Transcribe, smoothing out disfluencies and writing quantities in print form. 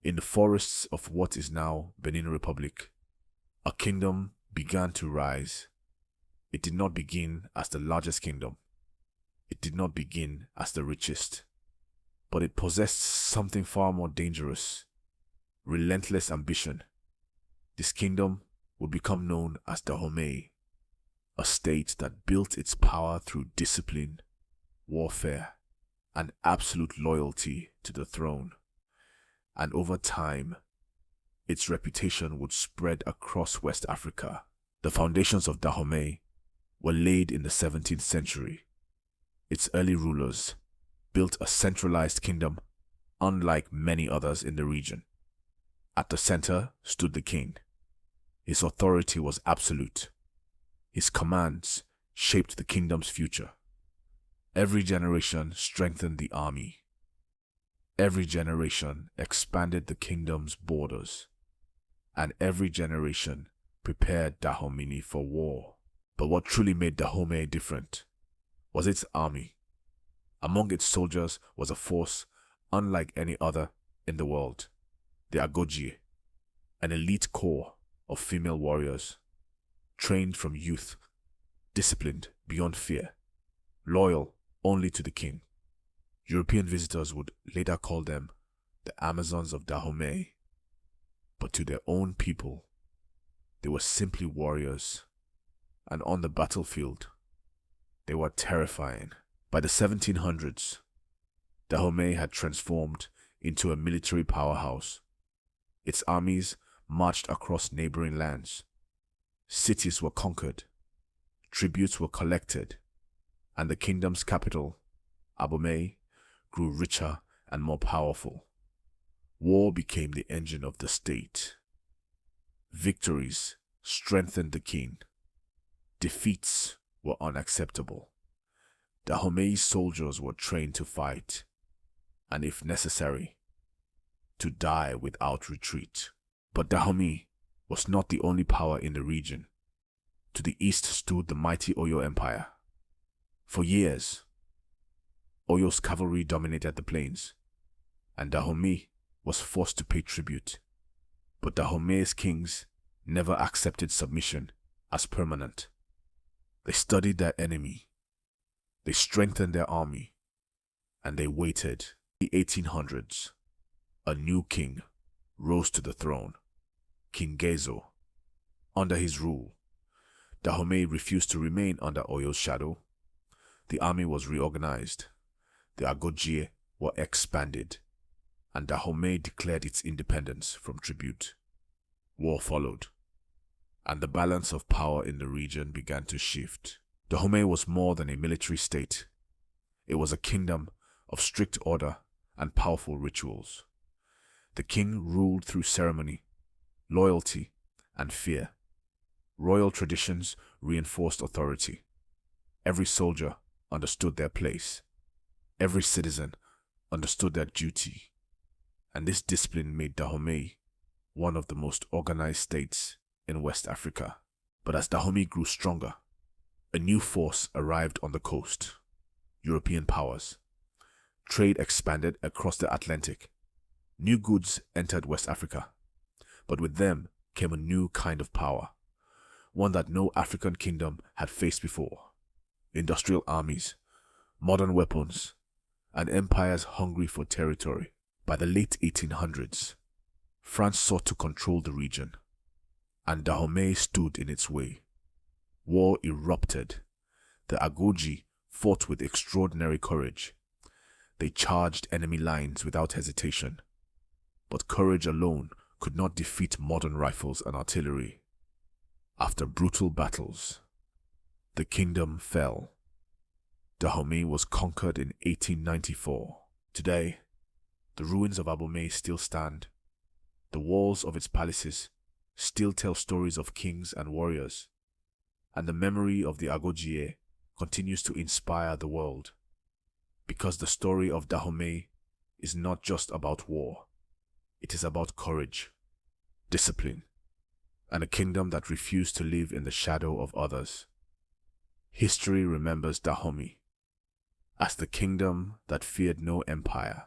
In the forests of what is now Benin Republic, a kingdom began to rise. It did not begin as the largest kingdom. It did not begin as the richest. But it possessed something far more dangerous: relentless ambition. This kingdom would become known as Dahomey, a state that built its power through discipline, warfare, and absolute loyalty to the throne. And over time, its reputation would spread across West Africa. The foundations of Dahomey were laid in the 17th century. Its early rulers built a centralized kingdom unlike many others in the region. At the center stood the king. His authority was absolute. His commands shaped the kingdom's future. Every generation strengthened the army. Every generation expanded the kingdom's borders. And every generation prepared Dahomey for war. But what truly made Dahomey different was its army. Among its soldiers was a force unlike any other in the world: the Agojie, an elite corps of female warriors, trained from youth, disciplined beyond fear, loyal only to the king. European visitors would later call them the Amazons of Dahomey, but to their own people, they were simply warriors, and on the battlefield, they were terrifying. By the 1700s, Dahomey had transformed into a military powerhouse. Its armies marched across neighboring lands. Cities were conquered, tributes were collected, and the kingdom's capital, Abomey, grew richer and more powerful. War became the engine of the state. Victories strengthened the king. Defeats were unacceptable. Dahomey's soldiers were trained to fight, and if necessary, to die without retreat. But Dahomey was not the only power in the region. To the east stood the mighty Oyo Empire. For years, Oyo's cavalry dominated the plains, and Dahomey was forced to pay tribute. But Dahomey's kings never accepted submission as permanent. They studied their enemy, they strengthened their army, and they waited. In the 1800s, a new king rose to the throne, King Gezo. Under his rule, Dahomey refused to remain under Oyo's shadow. The army was reorganized, the Agojie were expanded, and Dahomey declared its independence from tribute. War followed, and the balance of power in the region began to shift. Dahomey was more than a military state. It was a kingdom of strict order and powerful rituals. The king ruled through ceremony, loyalty, and fear. Royal traditions reinforced authority. Every soldier understood their place. Every citizen understood their duty. And this discipline made Dahomey one of the most organized states in West Africa. But as Dahomey grew stronger, a new force arrived on the coast: European powers. Trade expanded across the Atlantic. New goods entered West Africa, but with them came a new kind of power, one that no African kingdom had faced before: industrial armies, modern weapons, and empires hungry for territory. By the late 1800s, France sought to control the region, and Dahomey stood in its way. War erupted. The Agojie fought with extraordinary courage. They charged enemy lines without hesitation. But courage alone could not defeat modern rifles and artillery. After brutal battles, the kingdom fell. Dahomey was conquered in 1894. Today, the ruins of Abomey still stand. The walls of its palaces still tell stories of kings and warriors, and the memory of the Agojie continues to inspire the world. Because the story of Dahomey is not just about war. It is about courage, discipline, and a kingdom that refused to live in the shadow of others. History remembers Dahomey as the kingdom that feared no empire,